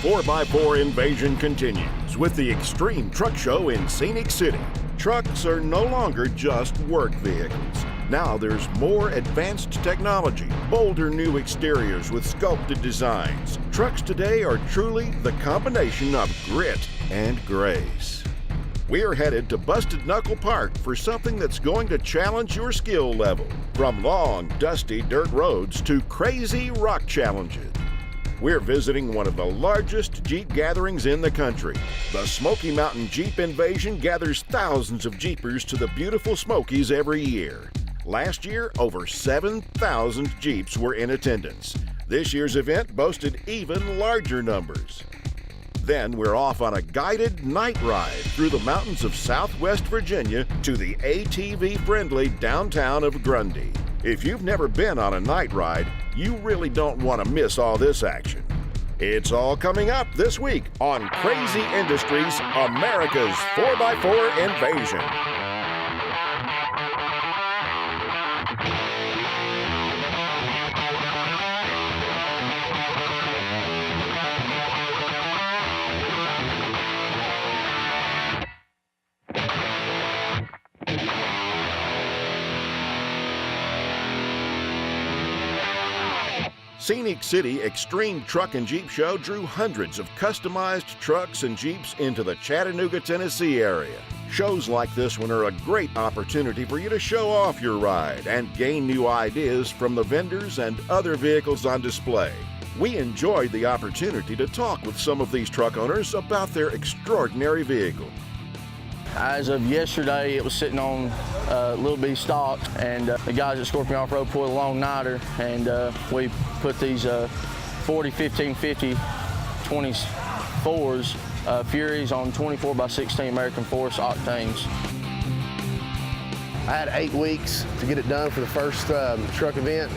4x4 invasion continues with the Extreme Truck Show in Scenic City. Trucks are no longer just work vehicles. Now there's more advanced technology, bolder new exteriors with sculpted designs. Trucks today are truly the combination of grit and grace. We're headed to Busted Knuckle Park for something that's going to challenge your skill level. From long, dusty dirt roads to crazy rock challenges. We're visiting one of the largest Jeep gatherings in the country. The Smoky Mountain Jeep Invasion gathers thousands of Jeepers to the beautiful Smokies every year. Last year, over 7,000 Jeeps were in attendance. This year's event boasted even larger numbers. Then we're off on a guided night ride through the mountains of Southwest Virginia to the ATV-friendly downtown of Grundy. If you've never been on a night ride, you really don't want to miss all this action. It's all coming up this week on Crazy Industries, America's 4x4 Invasion. Scenic City Extreme Truck and Jeep Show drew hundreds of customized trucks and Jeeps into the Chattanooga, Tennessee area. Shows like this one are a great opportunity for you to show off your ride and gain new ideas from the vendors and other vehicles on display. We enjoyed the opportunity to talk with some of these truck owners about their extraordinary vehicle. As of yesterday, it was sitting on Little B stock, and the guys at Scorpion Offroad pulled a long nighter, and we put these 40, 15, 50, 24s Furies on 24x16 American Force octanes. I had 8 weeks to get it done for the first truck event.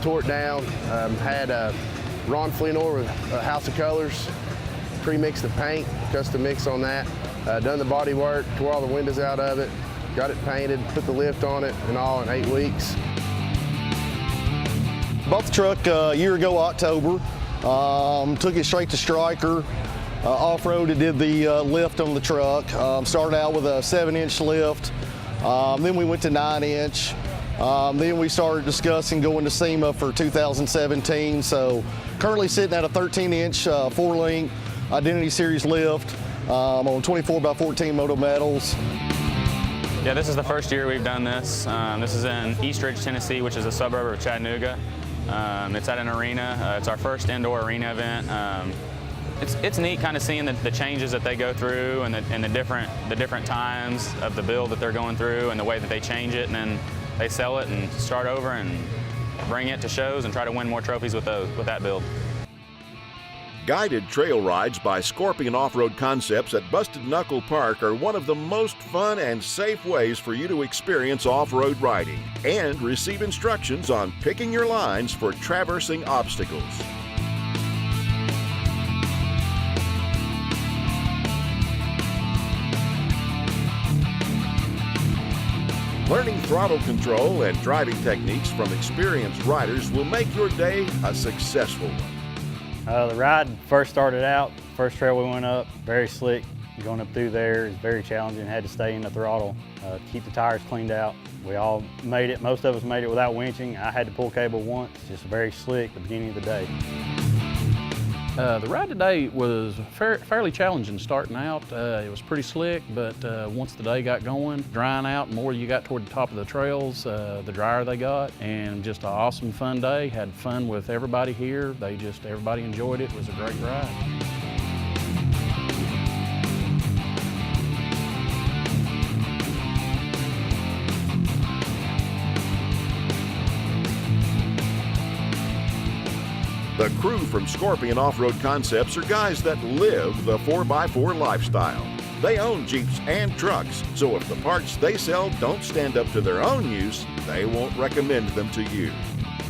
Tore it down, had Ron Fleenor with House of Colors, pre-mixed the paint, custom mix on that. Done the body work, tore all the windows out of it, got it painted, put the lift on it, and all in 8 weeks. Bought the truck a year ago, October. Took it straight to Stryker. Off-road, did the lift on the truck. Started out with a 7-inch lift. Then we went to 9-inch. Then we started discussing going to SEMA for 2017. So currently sitting at a 13-inch 4-link Identity Series lift. On 24x14 moto metals. Yeah, this is the first year we've done this. This is in East Ridge, Tennessee, which is a suburb of Chattanooga. It's at an arena. It's our first indoor arena event. It's neat kind of seeing the changes that they go through and the different times of the build that they're going through and the way that they change it, and then they sell it and start over and bring it to shows and try to win more trophies with that build. Guided trail rides by Scorpion Off-Road Concepts at Busted Knuckle Park are one of the most fun and safe ways for you to experience off-road riding and receive instructions on picking your lines for traversing obstacles. Learning throttle control and driving techniques from experienced riders will make your day a successful one. The ride first started out, first trail we went up, very slick. Going up through there is very challenging. Had to stay in the throttle, keep the tires cleaned out. We all made it, most of us made it without winching. I had to pull cable once, just very slick at the beginning of the day. The ride today was fairly challenging starting out. It was pretty slick, but once the day got going, drying out, the more you got toward the top of the trails, the drier they got, and just an awesome fun day. Had fun with everybody here. Everybody enjoyed it. It was a great ride. The crew from Scorpion Off-Road Concepts are guys that live the 4x4 lifestyle. They own Jeeps and trucks, so if the parts they sell don't stand up to their own use, they won't recommend them to you.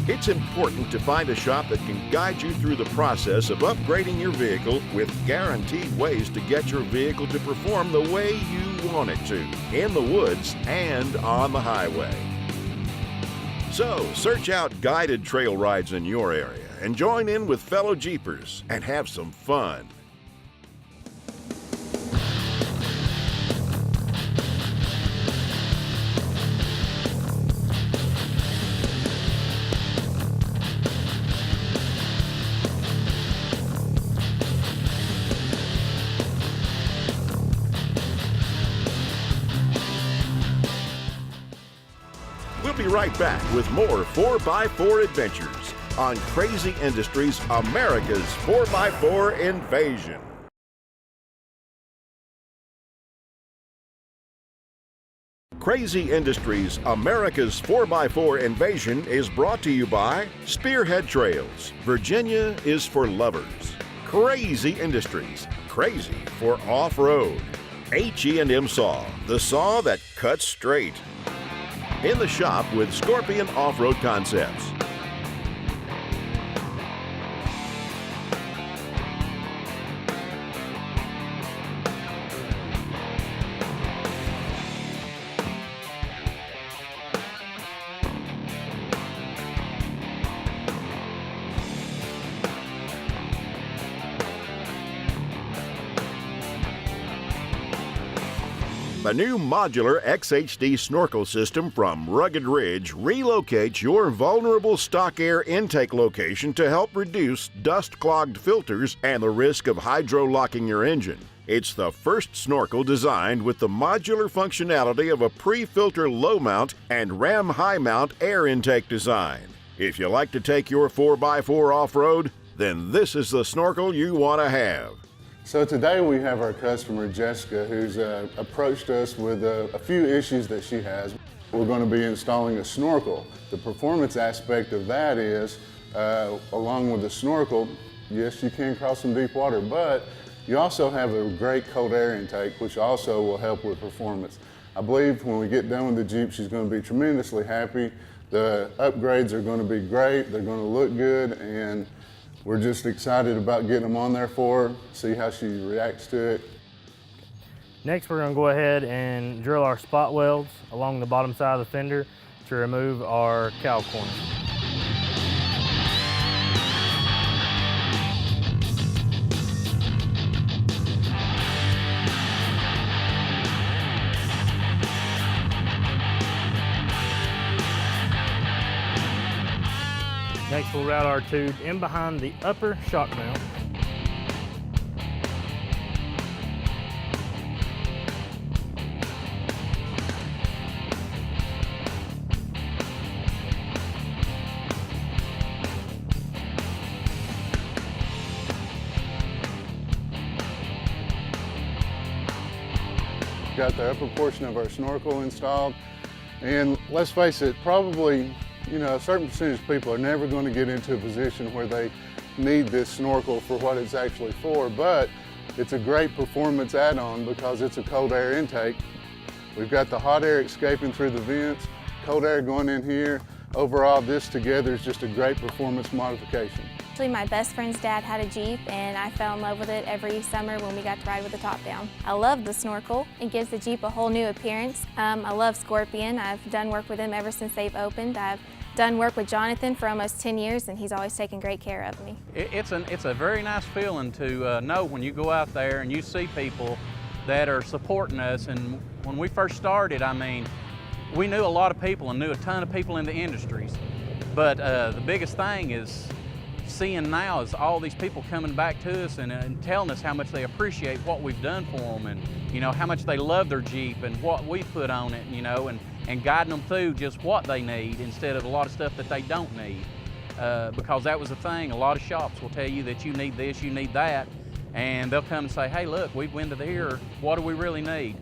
It's important to find a shop that can guide you through the process of upgrading your vehicle with guaranteed ways to get your vehicle to perform the way you want it to, in the woods and on the highway. So, search out guided trail rides in your area. and join in with fellow Jeepers and have some fun. We'll be right back with more 4x4 adventures on Crazy Industries, America's 4x4 Invasion. Crazy Industries, America's 4x4 Invasion is brought to you by Spearhead Trails. Virginia is for lovers. Crazy Industries, crazy for off-road. H&M Saw, the saw that cuts straight. In the shop with Scorpion Off-Road Concepts. The new modular XHD snorkel system from Rugged Ridge relocates your vulnerable stock air intake location to help reduce dust-clogged filters and the risk of hydro-locking your engine. It's the first snorkel designed with the modular functionality of a pre-filter low mount and ram high mount air intake design. If you like to take your 4x4 off-road, then this is the snorkel you want to have. So today we have our customer Jessica, who's approached us with a few issues that she has. We're going to be installing a snorkel. The performance aspect of that is, along with the snorkel, yes, you can cross some deep water, but you also have a great cold air intake, which also will help with performance. I believe when we get done with the Jeep, she's going to be tremendously happy. The upgrades are going to be great, they're going to look good, and we're just excited about getting them on there for her, see how she reacts to it. Next, we're going to go ahead and drill our spot welds along the bottom side of the fender to remove our cowl corners. Next, we'll route our tube in behind the upper shock mount. Got the upper portion of our snorkel installed, and let's face it, probably a certain percentage of people are never going to get into a position where they need this snorkel for what it's actually for, but it's a great performance add-on because it's a cold air intake. We've got the hot air escaping through the vents, cold air going in here. Overall, this together is just a great performance modification. Actually, my best friend's dad had a Jeep, and I fell in love with it every summer when we got to ride with the top down. I love the snorkel. It gives the Jeep a whole new appearance. I love Scorpion. I've done work with them ever since they've opened. I've done work with Jonathan for almost 10 years, and he's always taken great care of me. It's a very nice feeling to know when you go out there and you see people that are supporting us. And when we first started, I mean, we knew a lot of people and knew a ton of people in the industries. But the biggest thing is seeing now is all these people coming back to us and telling us how much they appreciate what we've done for them, and how much they love their Jeep and what we put on it, and guiding them through just what they need instead of a lot of stuff that they don't need. Because that was the thing, a lot of shops will tell you that you need this, you need that, and they'll come and say, hey, look, we've went to here, what do we really need?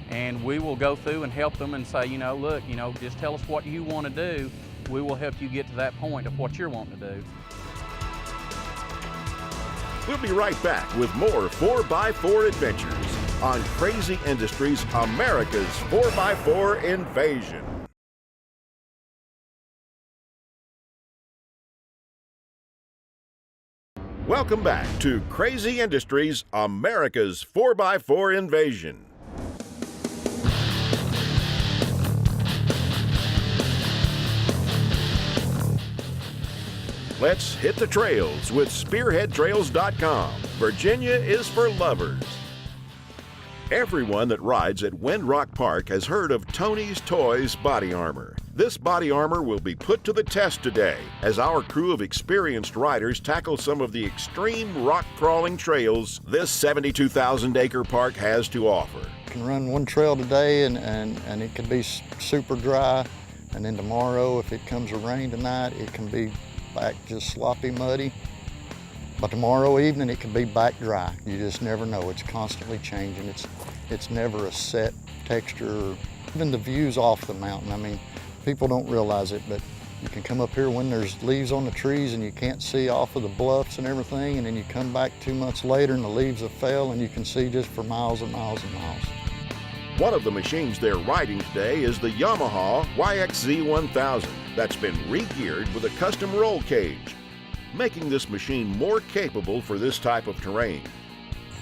And we will go through and help them and say, look, just tell us what you want to do. We will help you get to that point of what you're wanting to do. We'll be right back with more 4x4 adventures on Crazy Industries, America's 4x4 Invasion. Welcome back to Crazy Industries, America's 4x4 Invasion. Let's hit the trails with SpearheadTrails.com. Virginia is for lovers. Everyone that rides at Windrock Park has heard of Tony's Toys body armor. This body armor will be put to the test today as our crew of experienced riders tackle some of the extreme rock crawling trails this 72,000-acre park has to offer. You can run one trail today and it can be super dry, and then tomorrow, if it comes to rain tonight, it can be back just sloppy, muddy. But tomorrow evening, it can be back dry. You just never know. It's constantly changing. It's never a set texture. Even the views off the mountain, I mean, people don't realize it, but you can come up here when there's leaves on the trees and you can't see off of the bluffs and everything, and then you come back 2 months later and the leaves have fell and you can see just for miles and miles and miles. One of the machines they're riding today is the Yamaha YXZ1000 that's been re-geared with a custom roll cage, making this machine more capable for this type of terrain.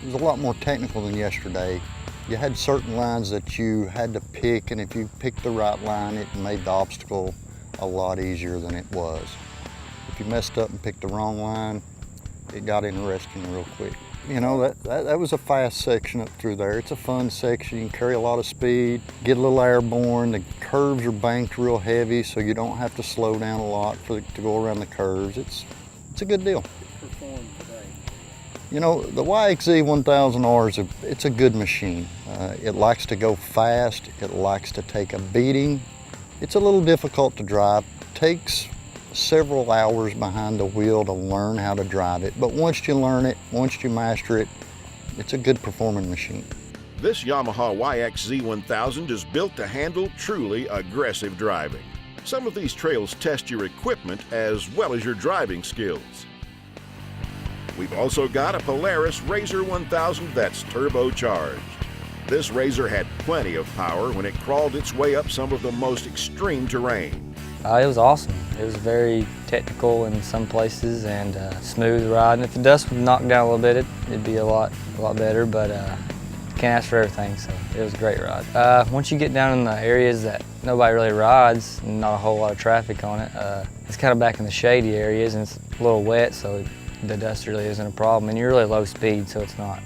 It was a lot more technical than yesterday. You had certain lines that you had to pick, and if you picked the right line, it made the obstacle a lot easier than it was. If you messed up and picked the wrong line, it got interesting real quick. You know, that was a fast section up through there. It's a fun section. You can carry a lot of speed, get a little airborne. The curves are banked real heavy, so you don't have to slow down a lot to go around the curves. It's a good deal. You know, the YXZ1000R it's a good machine. It likes to go fast. It likes to take a beating. It's a little difficult to drive. Takes several hours behind the wheel to learn how to drive it. But once you learn it, once you master it, it's a good performing machine. This Yamaha YXZ1000 is built to handle truly aggressive driving. Some of these trails test your equipment as well as your driving skills. We've also got a Polaris RZR 1000 that's turbocharged. This RZR had plenty of power when it crawled its way up some of the most extreme terrain. It was awesome. It was very technical in some places and smooth riding. If the dust would knock down a little bit, it'd be a lot better, but can't ask for everything, so it was a great ride. Once you get down in the areas that nobody really rides, and not a whole lot of traffic on it, it's kind of back in the shady areas and it's a little wet, so the dust really isn't a problem. And you're really low speed, so it's not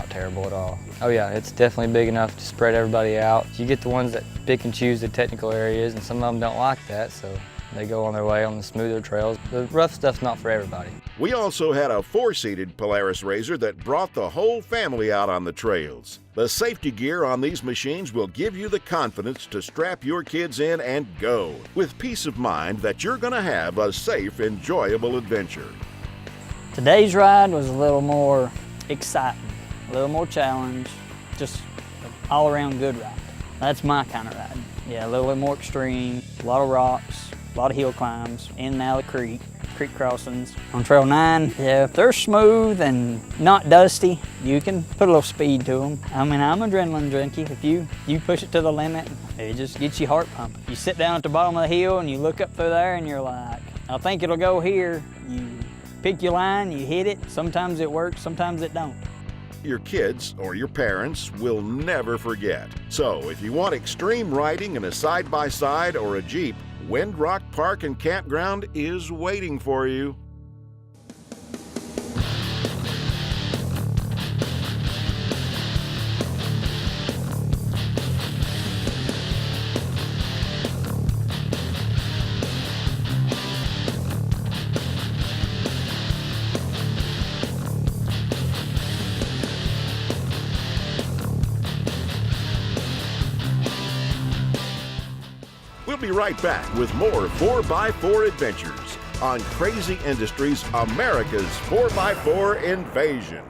terrible at all. Oh yeah, it's definitely big enough to spread everybody out. You get the ones that pick and choose the technical areas, and some of them don't like that, so they go on their way on the smoother trails. The rough stuff's not for everybody. We also had a 4-seated Polaris RZR that brought the whole family out on the trails. The safety gear on these machines will give you the confidence to strap your kids in and go, with peace of mind that you're gonna have a safe, enjoyable adventure. Today's ride was a little more exciting, a little more challenge, just an all-around good ride. That's my kind of ride. Yeah, a little bit more extreme, a lot of rocks, a lot of hill climbs, in and out of the creek crossings. On Trail 9, yeah, if they're smooth and not dusty, you can put a little speed to them. I mean, I'm an adrenaline junkie. If you push it to the limit, it just gets your heart pumping. You sit down at the bottom of the hill and you look up through there and you're like, I think it'll go here. You pick your line, you hit it. Sometimes it works, sometimes it don't. Your kids or your parents will never forget. So if you want extreme riding in a side-by-side or a Jeep, Windrock Park and Campground is waiting for you. We'll be right back with more 4x4 adventures on Crazy Industries, America's 4x4 invasion.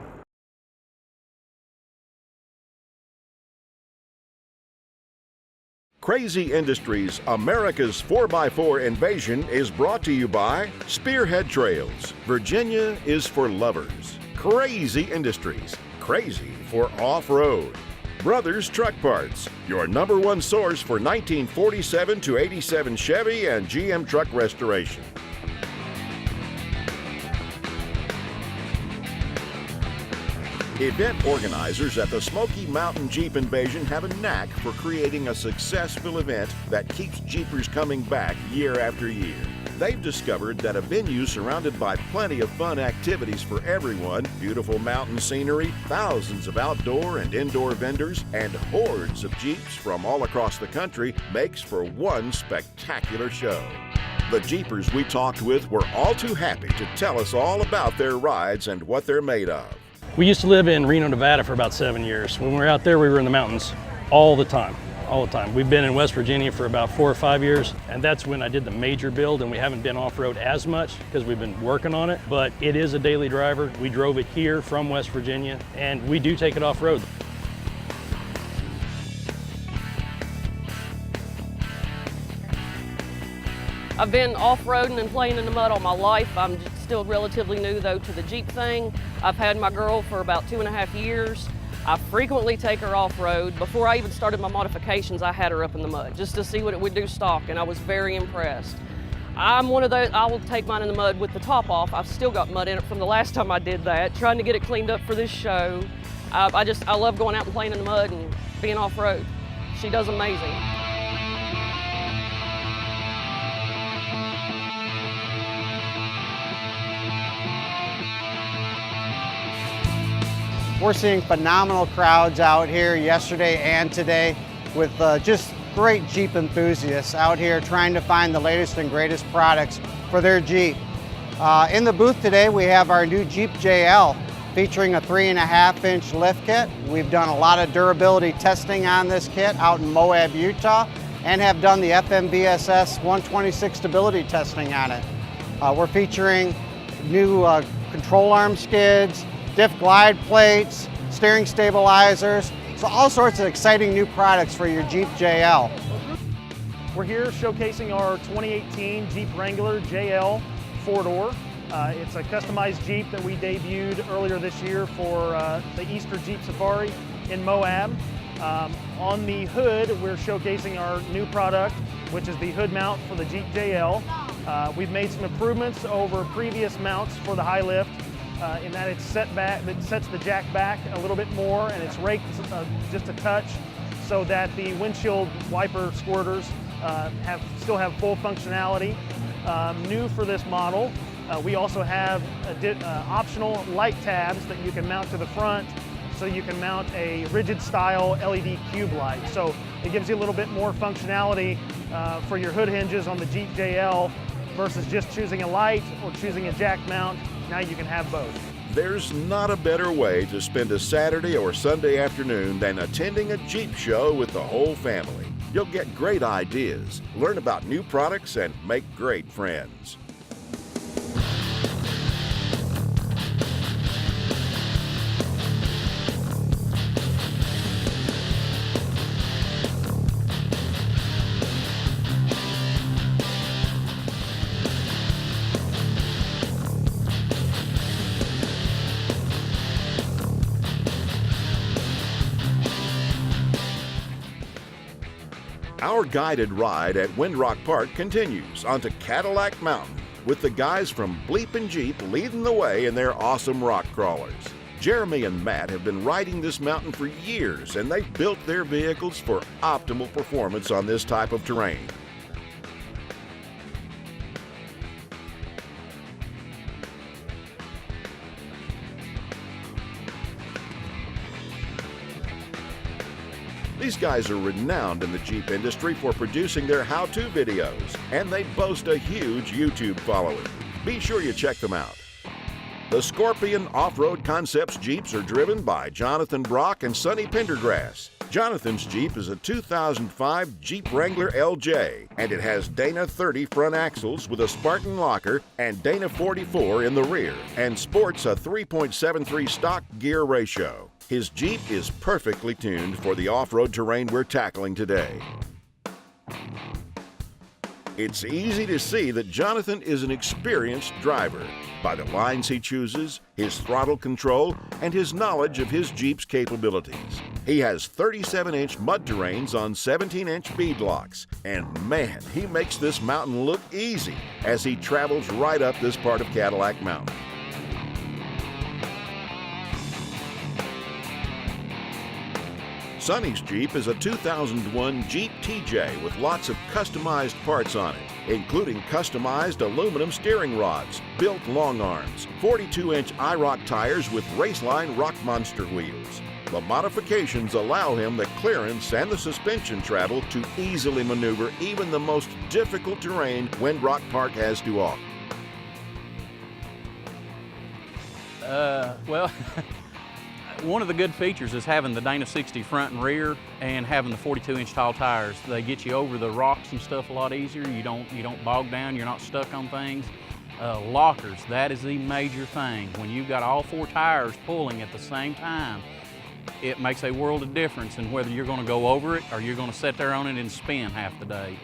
Crazy Industries, America's 4x4 invasion is brought to you by Spearhead Trails. Virginia is for lovers. Crazy Industries, crazy for off-road. Brothers Truck Parts, your #1 source for 1947 to 87 Chevy and GM truck restoration. Event organizers at the Smoky Mountain Jeep Invasion have a knack for creating a successful event that keeps Jeepers coming back year after year. They've discovered that a venue surrounded by plenty of fun activities for everyone, beautiful mountain scenery, thousands of outdoor and indoor vendors, and hordes of Jeeps from all across the country makes for one spectacular show. The Jeepers we talked with were all too happy to tell us all about their rides and what they're made of. We used to live in Reno, Nevada for about 7 years. When we were out there, we were in the mountains all the time. We've been in West Virginia for about 4 or 5 years, and that's when I did the major build, and we haven't been off-road as much because we've been working on it, but it is a daily driver. We drove it here from West Virginia, and we do take it off-road. I've been off-roading and playing in the mud all my life. I'm still relatively new though to the Jeep thing. I've had my girl for about 2.5 years. I frequently take her off-road. Before I even started my modifications, I had her up in the mud just to see what it would do stock, and I was very impressed. I'm one of those, I will take mine in the mud with the top off. I've still got mud in it from the last time I did that, trying to get it cleaned up for this show. I love going out and playing in the mud and being off-road. She does amazing. We're seeing phenomenal crowds out here yesterday and today with just great Jeep enthusiasts out here trying to find the latest and greatest products for their Jeep. In the booth today we have our new Jeep JL featuring a 3.5-inch lift kit. We've done a lot of durability testing on this kit out in Moab, Utah, and have done the FMVSS 126 stability testing on it. We're featuring new control arm skids, diff glide plates, steering stabilizers, so all sorts of exciting new products for your Jeep JL. We're here showcasing our 2018 Jeep Wrangler JL 4-door. It's a customized Jeep that we debuted earlier this year for the Easter Jeep Safari in Moab. On the hood, we're showcasing our new product, which is the hood mount for the Jeep JL. We've made some improvements over previous mounts for the high lift. In that it's set back, it sets the jack back a little bit more, and it's raked just a touch so that the windshield wiper squirters still have full functionality. New for this model, we also have optional light tabs that you can mount to the front, so you can mount a rigid style LED cube light. So it gives you a little bit more functionality for your hood hinges on the Jeep JL versus just choosing a light or choosing a jack mount. Now you can have both. There's not a better way to spend a Saturday or Sunday afternoon than attending a Jeep show with the whole family. You'll get great ideas, learn about new products, and make great friends. Our guided ride at Windrock Park continues onto Cadillac Mountain with the guys from Bleepin' Jeep leading the way in their awesome rock crawlers. Jeremy and Matt have been riding this mountain for years, and they've built their vehicles for optimal performance on this type of terrain. These guys are renowned in the Jeep industry for producing their how-to videos, and they boast a huge YouTube following. Be sure you check them out. The Scorpion Off-Road Concepts Jeeps are driven by Jonathan Brock and Sonny Pendergrass. Jonathan's Jeep is a 2005 Jeep Wrangler LJ, and it has Dana 30 front axles with a Spartan locker and Dana 44 in the rear, and sports a 3.73 stock gear ratio. His Jeep is perfectly tuned for the off-road terrain we're tackling today. It's easy to see that Jonathan is an experienced driver by the lines he chooses, his throttle control, and his knowledge of his Jeep's capabilities. He has 37-inch mud terrains on 17-inch beadlocks, and man, he makes this mountain look easy as he travels right up this part of Cadillac Mountain. Sonny's Jeep is a 2001 Jeep TJ with lots of customized parts on it. including customized aluminum steering rods, built long arms, 42-inch IROC tires with Raceline Rock Monster wheels. The modifications allow him the clearance and the suspension travel to easily maneuver even the most difficult terrain Windrock Park has to offer. Well, one of the good features is having the Dana 60 front and rear and having the 42-inch tall tires. They get you over the rocks and stuff a lot easier. You don't bog down, you're not stuck on things. Lockers, that is the major thing. When you've got all 4 tires pulling at the same time, it makes a world of difference in whether you're going to go over it or you're going to sit there on it and spin half the day.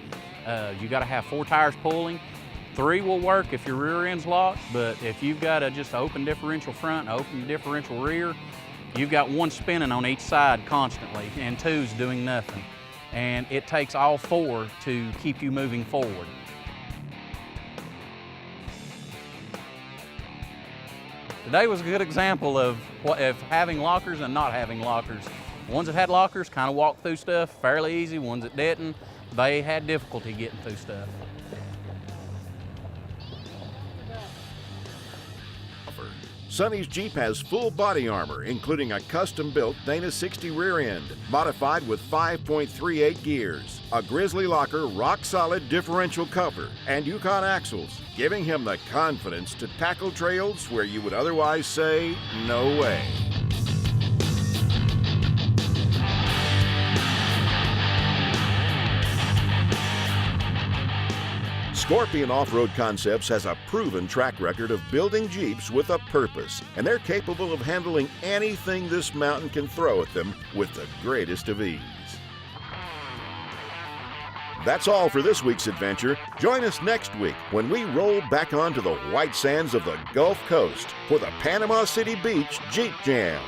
You got to have 4 tires pulling. 3 will work if your rear end's locked, but if you've got just an open differential front, open differential rear, you've got 1 spinning on each side constantly and 2's doing nothing. And it takes all 4 to keep you moving forward. Today was a good example of having lockers and not having lockers. Ones that had lockers kind of walked through stuff fairly easy. Ones that didn't, they had difficulty getting through stuff. Sonny's Jeep has full body armor, including a custom-built Dana 60 rear end, modified with 5.38 gears, a Grizzly Locker rock-solid differential cover, and Yukon axles, giving him the confidence to tackle trails where you would otherwise say, no way. Scorpion Off-Road Concepts has a proven track record of building Jeeps with a purpose, and they're capable of handling anything this mountain can throw at them with the greatest of ease. That's all for this week's adventure. Join us next week when we roll back onto the white sands of the Gulf Coast for the Panama City Beach Jeep Jam.